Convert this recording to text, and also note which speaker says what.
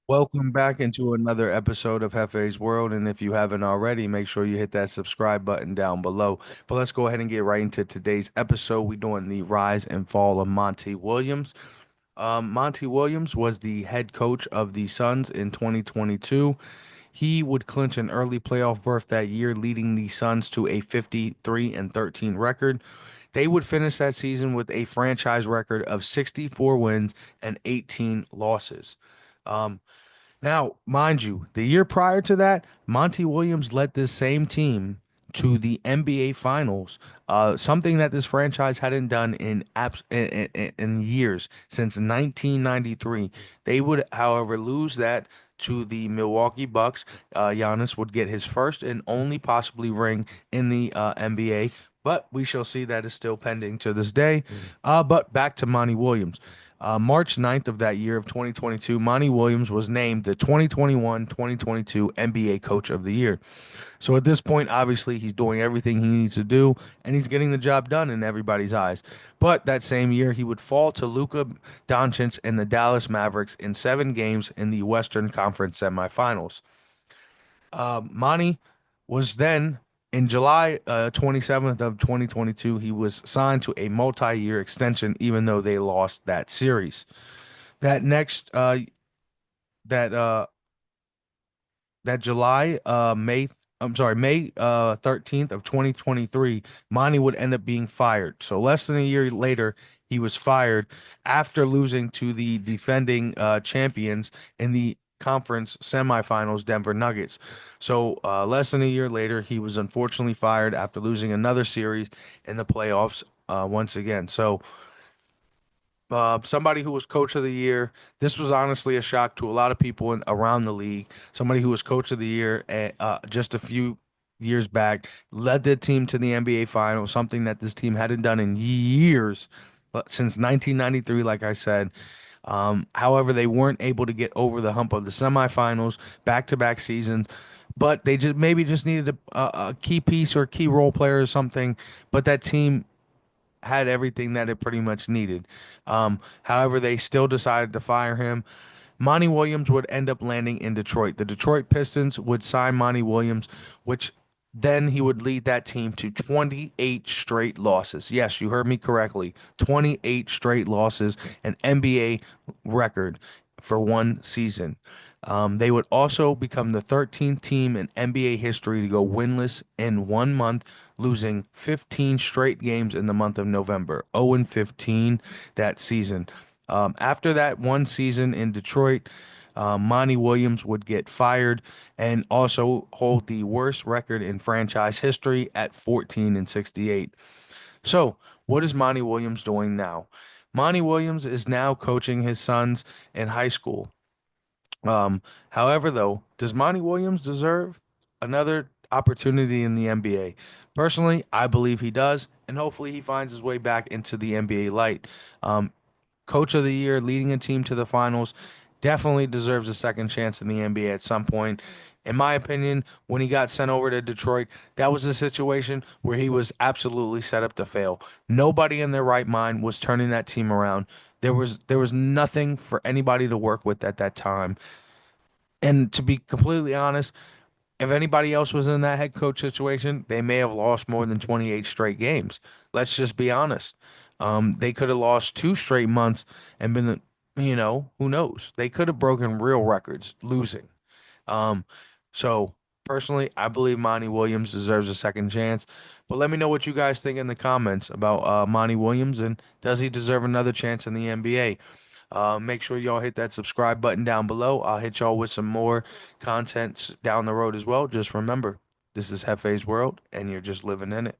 Speaker 1: Welcome back into another episode of Hefe's World. And if you haven't already, make sure you hit that subscribe button down below. But let's go ahead and get right into today's episode. We're doing the rise and fall of Monty Williams. Monty Williams was the head coach of the Suns in 2022. He would clinch an early playoff berth that year, leading the Suns to a 53 and 13 record. They would finish that season with a franchise record of 64 wins and 18 losses. Um, Now, mind you, the year prior to that, Monty Williams led this same team to the NBA Finals, something that this franchise hadn't done in years since 1993. They would, however, lose that to the Milwaukee Bucks. Giannis would get his first and only possibly ring in the NBA, but we shall see that is still pending to this day. But back to Monty Williams. March 9th of that year of 2022, Monty Williams was named the 2021-2022 NBA Coach of the Year. So at this point, obviously, he's doing everything he needs to do, and he's getting the job done in everybody's eyes. But that same year, he would fall to Luka Doncic and the Dallas Mavericks in 7 games in the Western Conference semifinals. Monty was then in July 27th of 2022, he was signed to a multi-year extension, even though they lost that series. That next that that July May I'm sorry, May 13th of 2023, Monty would end up being fired. So less than a year later, he was fired after losing to the defending champions in the conference semifinals, Denver Nuggets. So less than a year later, he was unfortunately fired after losing another series in the playoffs once again. So somebody who was coach of the year. This was honestly a shock to a lot of people around the league. Somebody who was coach of the year just a few years back, led the team to the NBA Finals, something that this team hadn't done in years, but since 1993, like I said. However, they weren't able to get over the hump of the semifinals, back-to-back seasons. But they just needed a key piece or a key role player or something. But that team had everything that it pretty much needed. However, they still decided to fire him. Monty Williams would end up landing in Detroit. The Detroit Pistons would sign Monty Williams, which then he would lead that team to 28 straight losses. Yes, you heard me correctly. 28 straight losses, an NBA record for one season. They would also become the 13th team in NBA history to go winless in 1 month, losing 15 straight games in the month of November. 0-15 that season. After that one season in Detroit, Monty Williams would get fired and also hold the worst record in franchise history at 14-68. So, what is Monty Williams doing now? Monty Williams is now coaching his sons in high school. However, though, does Monty Williams deserve another opportunity in the NBA? Personally, I believe he does, and hopefully he finds his way back into the NBA light. Um, Coach of the year, leading a team to the finals, definitely deserves a second chance in the NBA at some point. In my opinion, when he got sent over to Detroit, that was a situation where he was absolutely set up to fail. Nobody in their right mind was turning that team around. There was nothing for anybody to work with at that time. And to be completely honest, if anybody else was in that head coach situation, they may have lost more than 28 straight games. Let's just be honest. They could have lost 2 straight months and been, who knows? They could have broken real records losing. Um, so personally, I believe Monty Williams deserves a second chance. But let me know what you guys think in the comments about Monty Williams and does he deserve another chance in the NBA? Make sure y'all hit that subscribe button down below. I'll hit y'all with some more content down the road as well. Just remember, this is Hefe's World, and you're just living in it.